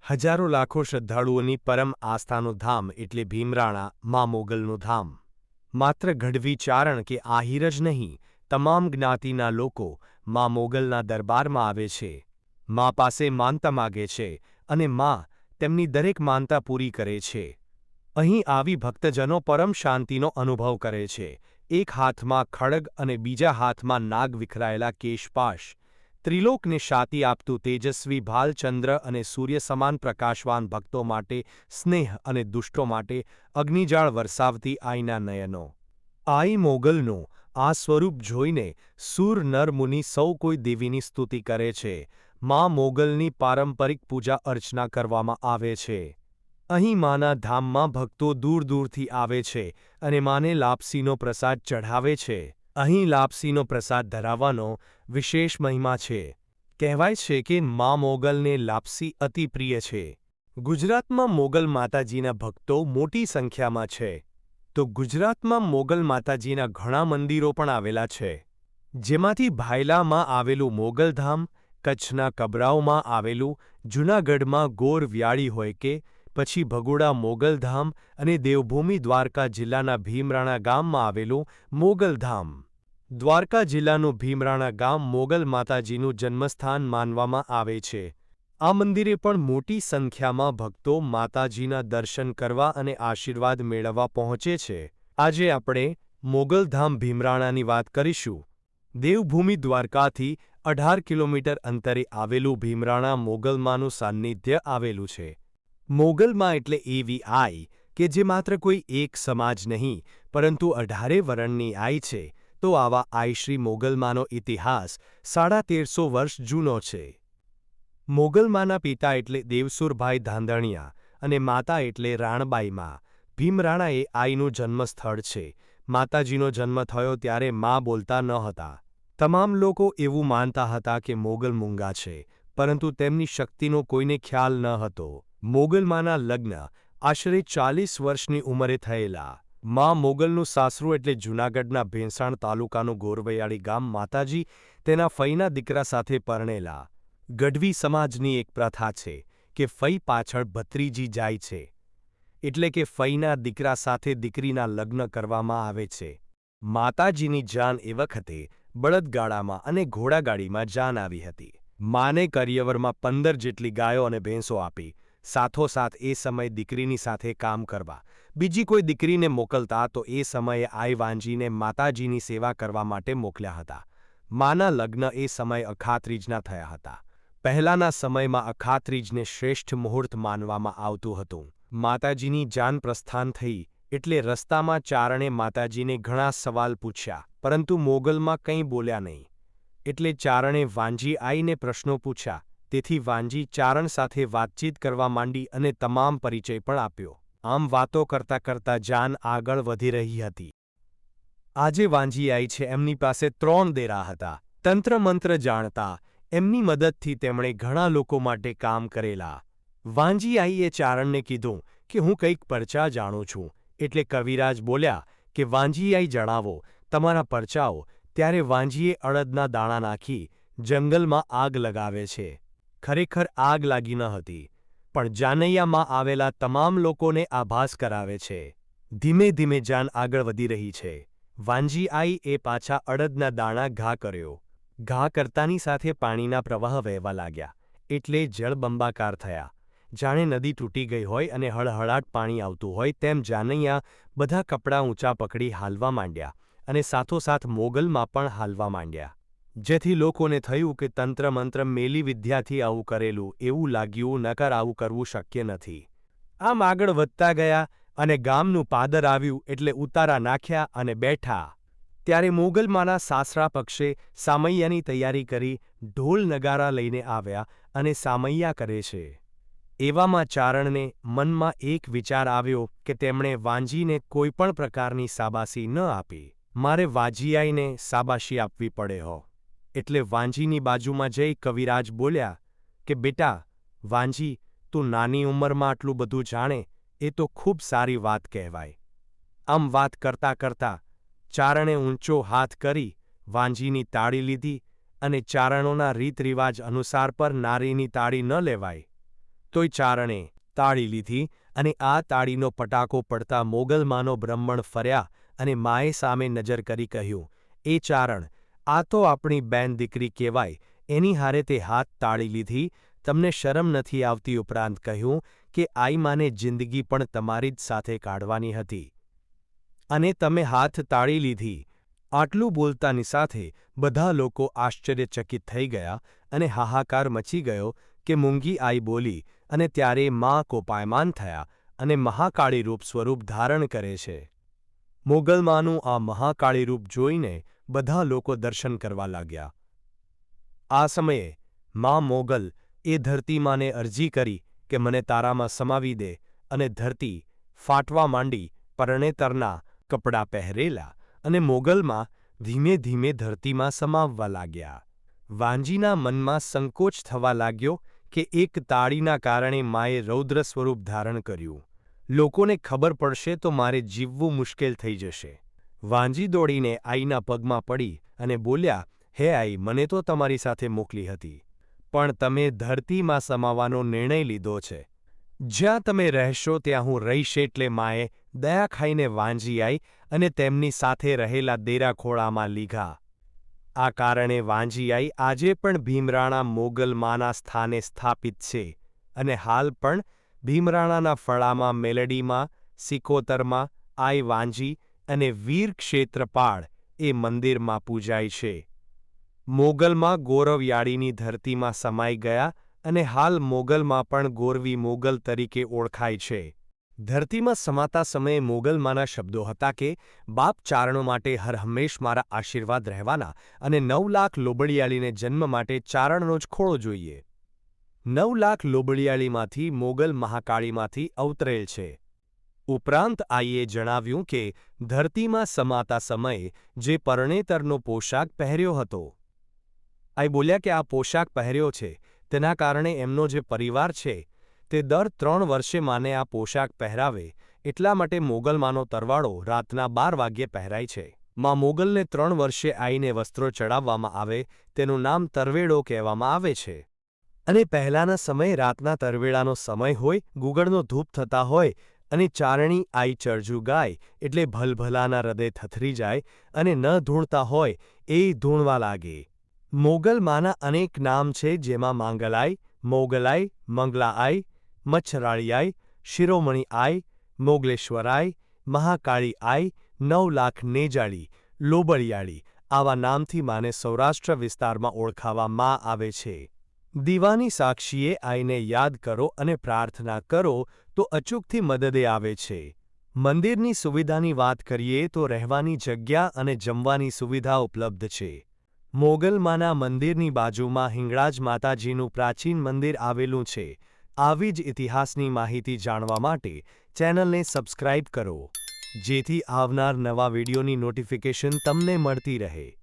હજારો લાખો શ્રદ્ધાળુઓની પરમ આસ્થાનું ધામ એટલે ભીમરાણા મા મોગલનું ધામ. માત્ર ગઢવી ચારણ કે આહિર જ નહીં, તમામ જ્ઞાતિના લોકો મા મોગલના દરબારમાં આવે છે. મા પાસે માનતા માગે છે અને મા તેમની દરેક માનતા પૂરી કરે છે. અહીં આવી ભક્તજનો પરમ શાંતિનો અનુભવ કરે છે. એક હાથમાં ખડગ અને બીજા હાથમાં નાગ વિખરાયેલા કેશપાશ, ત્રિલોકને શાંતિ આપતું તેજસ્વી ભાલચંદ્ર અને સૂર્ય સમાન પ્રકાશવાન ભક્તો માટે સ્નેહ અને દુષ્ટો માટે અગ્નિજાળ વરસાવતી આઈના નયનો. આઈ મોગલનું આ સ્વરૂપ જોઈને સૂર નર મુનિ સૌ કોઈ દેવીની સ્તુતિ કરે છે. મા મોગલની પારંપરિક પૂજા અર્ચના કરવામાં આવે છે. અહીં માના ધામમાં ભક્તો દૂર દૂરથી આવે છે અને માને લાપસીનો પ્રસાદ ચઢાવે છે. અહીં લાપસીનો પ્રસાદ ધરાવવાનો વિશેષ મહિમા છે. કહેવાય છે કે મા મોગલને લાપસી અતિ પ્રિય છે. ગુજરાતમાં મોગલ માતાજીના ભક્તો મોટી સંખ્યામાં છે. તો ગુજરાતમાં મોગલ માતાજીના ઘણા મંદિરો પણ આવેલા છે. જેમાંથી ભાયલામાં આવેલું મોગલધામ, કચ્છના કબરાઓમાં આવેલું, જૂનાગઢમાં ગોર વ્યાળી હોય કે પછી ભગોડા મોગલધામ અને દેવભૂમિ દ્વારકા જિલ્લાના ભીમરાણા ગામમાં આવેલું મોગલધામ. દ્વારકા જિલ્લાનું ભીમરાણા ગામ મોગલ માતાજીનું જન્મસ્થાન માનવામાં આવે છે. આ મંદિરે પણ મોટી સંખ્યામાં ભક્તો માતાજીના દર્શન કરવા અને આશીર્વાદ મેળવવા પહોંચે છે. આજે આપણે મોગલધામ ભીમરાણાની વાત કરીશું. દેવભૂમિ દ્વારકાથી 18 કિલોમીટર અંતરે આવેલું ભીમરાણા મોગલમાનું સાન્નિધ્ય આવેલું છે. મોગલમાં એટલે એવી આઈ કે જે માત્ર કોઈ એક સમાજ નહીં પરંતુ 18 વરણની આઈ છે. તો આવા આઈ શ્રી મોગલમાનો ઇતિહાસ 1350 વર્ષ જૂનો છે. મોગલમાના પિતા એટલે દેવસુરભાઈ ધાંધણિયા અને માતા એટલે રાણબાઈમાં. ભીમરાણા એ આઈનું જન્મસ્થળ છે. માતાજીનો જન્મ થયો ત્યારે મા બોલતા ન હતા. તમામ લોકો એવું માનતા હતા કે મોગલ મૂંગા છે, પરંતુ તેમની શક્તિનો કોઈને ખ્યાલ ન હતો. મોગલમાના લગ્ન આશરે 40 વર્ષની ઉંમરે થયેલા. મા મોગલનું સાસરું એટલે જૂનાગઢના ભેંસાણ તાલુકાનું ગોરવૈયાળી ગામ. માતાજી તેના ફઈના દીકરા સાથે પરણેલા. ગઢવી સમાજની એક પ્રથા છે કે ફઈ પાછળ ભત્રીજી જાય છે, એટલે કે ફઈના દીકરા સાથે દીકરીના લગ્ન કરવામાં આવે છે. માતાજીની જાન એ વખતે બળદગાડામાં અને ઘોડાગાડીમાં જાન આવી હતી. માને કરિયવરમાં 15 જેટલી ગાયો અને ભેંસો આપી. સાથોસાથ એ સમયે દીકરીની સાથે કામ કરવા બીજી કોઈ દીકરીને મોકલતા તો એ સમયે આઈ વાંજીને માતાજીની સેવા કરવા માટે મોકલ્યા હતા. માના લગ્ન એ સમયે અખાત્રીજના થયા હતા. પહેલાના સમયમાં અખાત્રીજને શ્રેષ્ઠ મુહૂર્ત માનવામાં આવતું હતું. માતાજીની જાન પ્રસ્થાન થઈ એટલે રસ્તામાં ચારણે માતાજીને ઘણા સવાલ પૂછ્યા, પરંતુ મોગલમાં કંઈ બોલ્યા નહીં. એટલે ચારણે વાંજી આઈને પ્રશ્નો પૂછ્યા. તેથી વાંજી ચારણ સાથે વાતચીત કરવા માંડી અને તમામ પરિચય પણ આપ્યો. આમ વાતો કરતા કરતા જાન આગળ વધી રહી હતી. આજે વાંજી આઈ છે એમની પાસે 3 દેરા હતા. તંત્ર મંત્ર જાણતા. એમની મદદથી તેમણે ઘણા લોકો માટે કામ કરેલા. વાંજી આઈએ ચારણને કીધું કે હું કંઈક પરચા જાણું છું. એટલે કવિરાજ બોલ્યા કે વાંજી આઈ જણાવો તમારા પરચાઓ. ત્યારે વાંજીએ અડદના દાણા નાખી જંગલમાં આગ લગાવે છે. ખરેખર આગ લાગી ન હતી, પણ જાનૈયામાં આવેલા તમામ લોકોને આભાસ કરાવે છે. ધીમે ધીમે જાન આગળ વધી રહી છે. વાંજી આઈ એ પાછા અડદના દાણા ઘા કર્યો. ઘા કરતાની સાથે પાણીના પ્રવાહ વહેવા લાગ્યા. એટલે જળબંબાકાર થયા. જાણે નદી તૂટી ગઈ હોય અને હળહળાટ પાણી આવતું હોય તેમ જાનૈયા બધા કપડાં ઊંચા પકડી હાલવા માંડ્યા અને સાથોસાથ મોગલમાં પણ હાલવા માંડ્યા. જેથી લોકોને થયું કે તંત્ર મંત્ર મેલી વિદ્યાથી આવું કરેલું એવું લાગ્યું, નકર આવું કરવું શક્ય નથી. આમ આગળ વધતા ગયા અને ગામનું પાદર આવ્યું એટલે ઉતારા નાખ્યા અને બેઠા. ત્યારે મોગલમાના સાસરા પક્ષે સામૈયાની તૈયારી કરી ઢોલ નગારા લઈને આવ્યા અને સામૈયા કરે છે. એવામાં ચારણને મનમાં એક વિચાર આવ્યો કે તેમણે વાંજીને કોઈપણ પ્રકારની સાબાસી ન આપી. મારે વાંજી આઈને સાબાશી આપવી પડે હો. એટલે વાંજીની બાજુમાં જઈ કવિરાજ બોલ્યા કે બેટા વાંજી, તું નાની ઉંમરમાં આટલું બધું જાણે એ તો ખૂબ સારી વાત કહેવાય. આમ વાત કરતા કરતા ચારણે ઊંચો હાથ કરી વાંજીની તાળી લીધી અને ચારણોના રીતરિવાજ અનુસાર પર નારીની તાળી ન લેવાય. તોય ચારણે તાળી લીધી અને આ તાળીનો પટાકો પડતા મોગલમાનો બ્રહ્મણ ફર્યા અને માએ સામે નજર કરી કહ્યું, "એ ચારણ, આ તો આપણી બેન દીકરી કહેવાય, એની હારે તે હાથ તાળી લીધી, તમને શરમ નથી આવતી?" ઉપરાંત કહ્યું કે આઈ માને જિંદગી પણ તમારી જ સાથે કાઢવાની હતી અને તમે હાથ તાળી લીધી. આટલું બોલતાની સાથે બધા લોકો આશ્ચર્યચકિત થઈ ગયા અને હાહાકાર મચી ગયો કે મૂંગી આઈ બોલી અને ત્યારે માં કોપાયમાન થયા અને મહાકાળી રૂપ સ્વરૂપ ધારણ કરે છે. મોગલમાનું આ મહાકાળી રૂપ જોઈને બધા લોકો દર્શન કરવા લાગ્યા. આ સમયે માં મોગલ એ ધરતીમાને અરજી કરી કે મને તારામાં સમાવી દે અને ધરતી ફાટવા માંડી. પરણેતરના કપડાં પહેરેલા અને મોગલમાં ધીમે ધીમે ધરતીમાં સમાવવા લાગ્યા. વાંજીના મનમાં સંકોચ થવા લાગ્યો કે એક તાળીના કારણે માએ રૌદ્ર સ્વરૂપ ધારણ કર્યું. લોકોને ખબર પડશે તો મારે જીવવું મુશ્કેલ થઈ જશે. વાંજી દોડીને આઈના પગમાં પડી અને બોલ્યા, "હે આઈ, મને તો તમારી સાથે મોકલી હતી, પણ તમે ધરતીમાં સમાવાનો નિર્ણય લીધો છે. જ્યાં તમે રહેશો ત્યાં હું રહીશ." એટલે માએ દયા ખાઈને વાંજી આઈ અને તેમની સાથે રહેલા દેરા ખોળામાં લીધા. આ કારણે વાંજી આઈ આજે પણ ભીમરાણા મોગલમાના સ્થાને સ્થાપિત છે અને હાલ પણ ભીમરાણાના ફળામાં, મેલડીમાં, સિકોતરમાં આઈ વાંજી અને વીર ક્ષેત્રપાળ એ મંદિરમાં પૂજાય છે. મોગલમાં ગોરવિયાળીની ધરતીમાં સમાઈ ગયા અને હાલ મોગલમાં પણ ગોરવી મોગલ તરીકે ઓળખાય છે. ધરતીમાં સમાતા સમયે મોગલમાના શબ્દો હતા કે બાપ ચારણો માટે હરહંમેશ મારા આશીર્વાદ રહેવાના અને 9 લાખ લોબડિયાળીને જન્મ માટે ચારણનો જ ખોળો જોઈએ. 9 લાખ લોબડિયાળીમાંથી મોગલ મહાકાળીમાંથી અવતરેલ છે. ઉપરાંત આઈએ જણાવ્યું કે ધરતીમાં સમાતા સમયે જે પરણેતરનો પોશાક પહેર્યો હતો, આઈ બોલ્યા કે આ પોશાક પહેર્યો છે તેના કારણે એમનો જે પરિવાર છે તે દર 3 વર્ષે માને આ પોશાક પહેરાવે, એટલા માટે મોગલમાનો તરવાડો રાતના 12 વાગ્યે પહેરાય છે. માં મોગલને 3 વર્ષે આઈને વસ્ત્રો ચડાવવામાં આવે તેનું નામ તરવેડો કહેવામાં આવે છે. અને પહેલાના સમયે રાતના તરવેડાનો સમય હોય, ગુગળનો ધૂપ થતા હોય અને ચારણી આઈ ચરજુ ગાય એટલે ભલભલાના હૃદય થથરી જાય અને ન ધૂણતા હોય એ ધૂણવા લાગે. મોગલમાના અનેક નામ છે, જેમાં માંગલાઈ, મોગલાઈ, મંગલાઆઈ, મચ્છરાળીઆઈ, શિરોમણી આઈ, મોગલેશ્વરાઈ, મહાકાળી આઈ, 9 લાખ નેજાળી, લોબડિયાળી આવા નામથી માને સૌરાષ્ટ્ર વિસ્તારમાં ઓળખાવામાં આવે છે. દીવાની સાક્ષીએ આઈને યાદ કરો અને પ્રાર્થના કરો તો અચૂકથી મદદે આવે છે. મંદિરની સુવિધાની વાત કરીએ તો રહેવાની જગ્યા અને જમવાની સુવિધા ઉપલબ્ધ છે. મોગલમાના મંદિરની બાજુમાં હિંગળાજ માતાજીનું પ્રાચીન મંદિર આવેલું છે. આવી જ ઇતિહાસની માહિતી જાણવા માટે ચેનલને સબસ્ક્રાઇબ કરો, જેથી આવનાર નવા વિડીયોની નોટિફિકેશન તમને મળતી રહે.